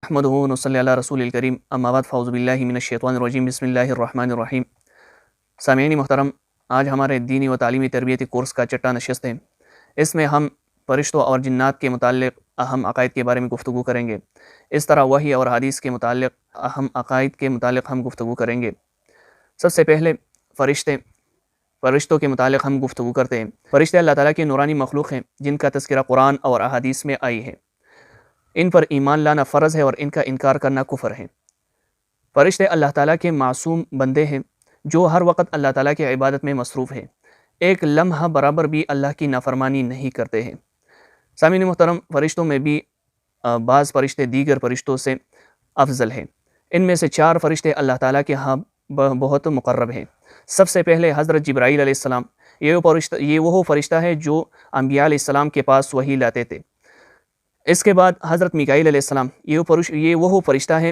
احمدہ و نصلی علی رسول الکریم، اما بعد فاعوذ باللہ من الشیطان الرجیم، بسم اللہ الرحمن الرحیم۔ سامعین محترم، آج ہمارے دینی و تعلیمی تربیتی کورس کا چھٹا نشست ہے۔ اس میں ہم فرشتوں اور جنات کے متعلق اہم عقائد کے بارے میں گفتگو کریں گے۔ اس طرح وحی اور حدیث کے متعلق اہم عقائد کے متعلق ہم گفتگو کریں گے۔ سب سے پہلے فرشتوں کے متعلق ہم گفتگو کرتے ہیں۔ فرشتے اللہ تعالیٰ کے نورانی مخلوق ہیں جن کا تذکرہ قرآن اور احادیث میں آئی ہے۔ ان پر ایمان لانا فرض ہے اور ان کا انکار کرنا کفر ہے۔ فرشتے اللہ تعالیٰ کے معصوم بندے ہیں جو ہر وقت اللہ تعالیٰ کی عبادت میں مصروف ہیں، ایک لمحہ برابر بھی اللہ کی نافرمانی نہیں کرتے ہیں۔ سامعین محترم، فرشتوں میں بھی بعض فرشتے دیگر فرشتوں سے افضل ہیں۔ ان میں سے 4 فرشتے اللہ تعالیٰ کے ہاں بہت مقرب ہیں۔ سب سے پہلے حضرت جبرائیل علیہ السلام، یہ وہ فرشتہ ہے جو انبیاء علیہ السلام کے پاس وحی لاتے تھے۔ اس کے بعد حضرت میکائیل علیہ السلام، یہ وہ فرشتہ ہے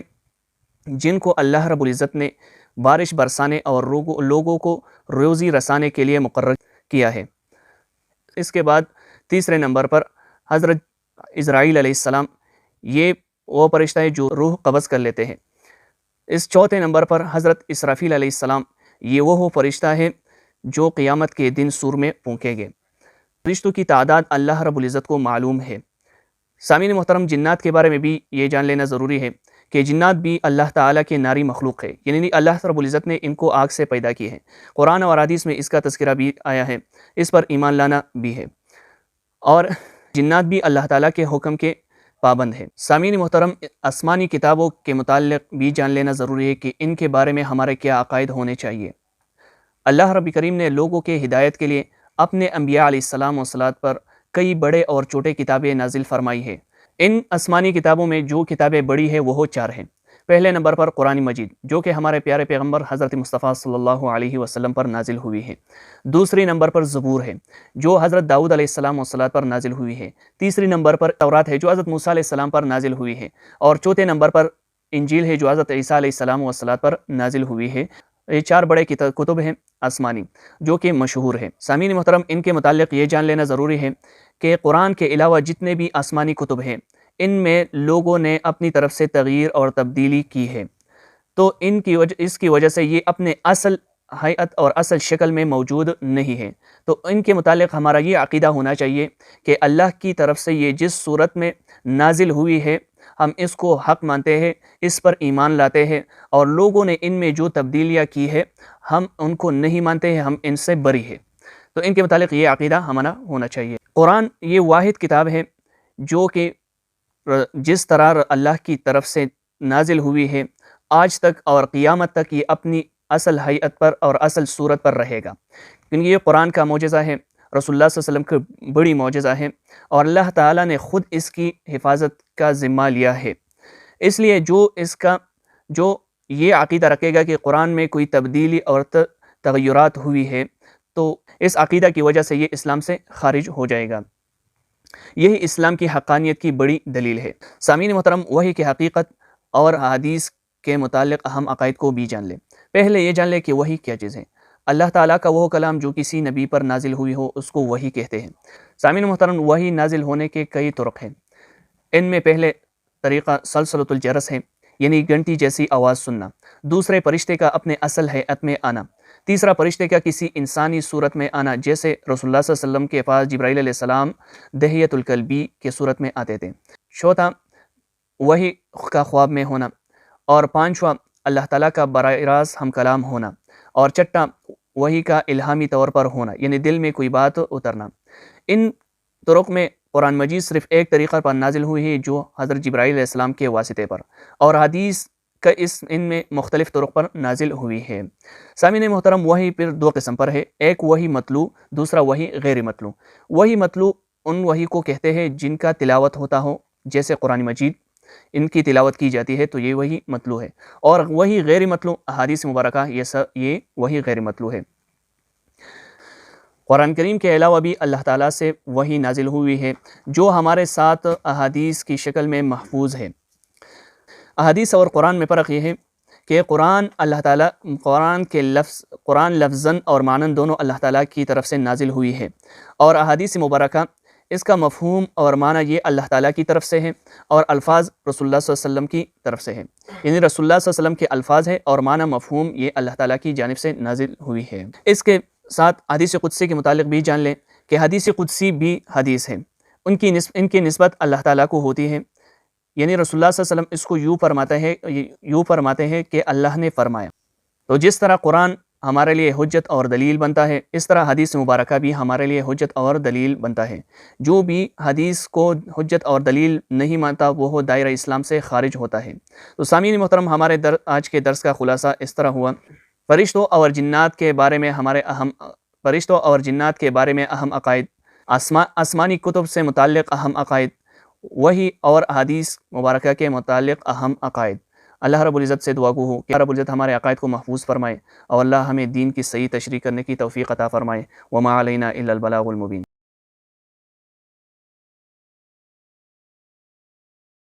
جن کو اللہ رب العزت نے بارش برسانے اور لوگوں کو روزی رسانے کے لیے مقرر کیا ہے۔ اس کے بعد تیسرے نمبر پر حضرت عزرائیل علیہ السلام، یہ وہ فرشتہ ہے جو روح قبض کر لیتے ہیں۔ اس چوتھے نمبر پر حضرت اسرافیل علیہ السلام، یہ وہ فرشتہ ہے جو قیامت کے دن سور میں پھونکے گے۔ فرشتوں کی تعداد اللہ رب العزت کو معلوم ہے۔ سامعین محترم، جنات کے بارے میں بھی یہ جان لینا ضروری ہے کہ جنات بھی اللہ تعالیٰ کے ناری مخلوق ہے، یعنی اللہ رب العزت نے ان کو آگ سے پیدا کی ہے۔ قرآن اور حدیث میں اس کا تذکرہ بھی آیا ہے، اس پر ایمان لانا بھی ہے، اور جنات بھی اللہ تعالیٰ کے حکم کے پابند ہے۔ سامعین محترم، آسمانی کتابوں کے متعلق بھی جان لینا ضروری ہے کہ ان کے بارے میں ہمارے کیا عقائد ہونے چاہیے۔ اللہ رب کریم نے لوگوں کے ہدایت کے لیے اپنے انبیاء علیہ السلام و صلوات پر کئی بڑے اور چھوٹے کتابیں نازل فرمائی ہے۔ ان آسمانی کتابوں میں جو کتابیں بڑی ہیں وہ 4 ہیں۔ پہلے نمبر پر قرآن مجید، جو کہ ہمارے پیارے پیغمبر حضرت مصطفیٰ صلی اللہ علیہ وسلم پر نازل ہوئی ہے۔ دوسری نمبر پر زبور ہے جو حضرت داؤد علیہ السلام و صلوات پر نازل ہوئی ہے۔ تیسری نمبر پر تورات ہے جو حضرت موسیٰ علیہ السلام پر نازل ہوئی ہے، اور چوتھے نمبر پر انجیل ہے جو حضرت عیسیٰ علیہ السلام و صلوات پر نازل ہوئی ہے۔ یہ 4 بڑے کتب ہیں آسمانی جو کہ مشہور ہیں۔ سامعین محترم، ان کے متعلق یہ جان لینا ضروری ہے کہ قرآن کے علاوہ جتنے بھی آسمانی کتب ہیں ان میں لوگوں نے اپنی طرف سے تغییر اور تبدیلی کی ہے، تو اس کی وجہ سے یہ اپنے اصل حیت اور اصل شکل میں موجود نہیں ہے۔ تو ان کے متعلق ہمارا یہ عقیدہ ہونا چاہیے کہ اللہ کی طرف سے یہ جس صورت میں نازل ہوئی ہے ہم اس کو حق مانتے ہیں، اس پر ایمان لاتے ہیں، اور لوگوں نے ان میں جو تبدیلیاں کی ہے ہم ان کو نہیں مانتے ہیں، ہم ان سے بری ہے۔ تو ان کے متعلق یہ عقیدہ ہمارا ہونا چاہیے۔ قرآن یہ واحد کتاب ہے جو کہ جس طرح اللہ کی طرف سے نازل ہوئی ہے آج تک اور قیامت تک یہ اپنی اصل حیت پر اور اصل صورت پر رہے گا، کیونکہ یہ قرآن کا معجزہ ہے، رسول اللہ صلی اللہ علیہ وسلم کی بڑی معجزہ ہے، اور اللہ تعالیٰ نے خود اس کی حفاظت کا ذمہ لیا ہے۔ اس لیے جو یہ عقیدہ رکھے گا کہ قرآن میں کوئی تبدیلی اور تغیرات ہوئی ہے تو اس عقیدہ کی وجہ سے یہ اسلام سے خارج ہو جائے گا۔ یہی اسلام کی حقانیت کی بڑی دلیل ہے۔ سامعین محترم، وحی کی حقیقت اور حدیث کے متعلق اہم عقائد کو بھی جان لیں۔ پہلے یہ جان لیں کہ وحی کیا چیز ہے۔ اللہ تعالیٰ کا وہ کلام جو کسی نبی پر نازل ہوئی ہو اس کو وحی کہتے ہیں۔ سامعین محترم، وحی نازل ہونے کے کئی طرق ہیں۔ ان میں پہلے طریقہ سلسلۃ الجرس ہے، یعنی گھنٹی جیسی آواز سننا۔ دوسرے، فرشتے کا اپنے اصل حیت میں آنا۔ تیسرا، فرشتے کا کسی انسانی صورت میں آنا، جیسے رسول اللہ صلی اللہ علیہ وسلم کے پاس جبرائیل علیہ السلام دحیۃ الکلبی کے صورت میں آتے تھے۔ چوتھا، وحی کا خواب میں ہونا، اور پانچواں، اللہ تعالیٰ کا براہ راست ہم کلام ہونا، اور چھٹا، وحی کا الہامی طور پر ہونا، یعنی دل میں کوئی بات اترنا۔ ان طرق میں قرآن مجید صرف ایک طریقہ پر نازل ہوئی ہے جو حضرت جبرائیل علیہ السلام کے واسطے پر، اور حدیث کا ان میں مختلف طرق پر نازل ہوئی ہے۔ سامعین محترم، وحی پھر 2 قسم پر ہے، ایک وحی مطلوع، دوسرا وحی غیر مطلوع۔ وحی مطلوع ان وحی کو کہتے ہیں جن کا تلاوت ہوتا ہو، جیسے قرآن مجید، ان کی تلاوت کی جاتی ہے تو یہ وحی مطلوع ہے، اور وحی غیر مطلوع احادیث مبارکہ، یہ وحی غیر مطلوع ہے۔ قرآن کریم کے علاوہ بھی اللہ تعالیٰ سے وحی نازل ہوئی ہے جو ہمارے ساتھ احادیث کی شکل میں محفوظ ہے۔ احادیث اور قرآن میں فرق یہ ہے کہ قرآن لفظاً اور معناً دونوں اللہ تعالیٰ کی طرف سے نازل ہوئی ہے، اور احادیث مبارکہ اس کا مفہوم اور معنی یہ اللہ تعالیٰ کی طرف سے ہے، اور الفاظ رسول اللہ صلی اللہ علیہ وسلم کی طرف سے ہے، یعنی رسول اللہ صلی اللہ علیہ وسلم کے الفاظ ہے اور معنی مفہوم یہ اللہ تعالیٰ کی جانب سے نازل ہوئی ہے۔ اس کے ساتھ حدیث قدسی کے متعلق بھی جان لیں کہ حدیث قدسی بھی حدیث ہے، ان کی نسبت اللہ تعالیٰ کو ہوتی ہے، یعنی رسول اللہ صلی اللہ علیہ وسلم اس کو یوں فرماتے ہیں کہ اللہ نے فرمایا۔ تو جس طرح قرآن ہمارے لیے حجت اور دلیل بنتا ہے، اس طرح حدیث مبارکہ بھی ہمارے لیے حجت اور دلیل بنتا ہے۔ جو بھی حدیث کو حجت اور دلیل نہیں مانتا وہ دائرہ اسلام سے خارج ہوتا ہے۔ تو سامعین محترم، ہمارے آج کے درس کا خلاصہ اس طرح ہوا، فرشتوں اور جنات کے بارے میں اہم عقائد، آسمانی کتب سے متعلق اہم عقائد، وحی اور احادیث مبارکہ کے متعلق اہم عقائد۔ اللہ رب العزت سے دعا گو ہوں کہ اللہ رب العزت ہمارے عقائد کو محفوظ فرمائے، اور اللہ ہمیں دین کی صحیح تشریح کرنے کی توفیق عطا فرمائے۔ وما علینا الا البلاغ المبین۔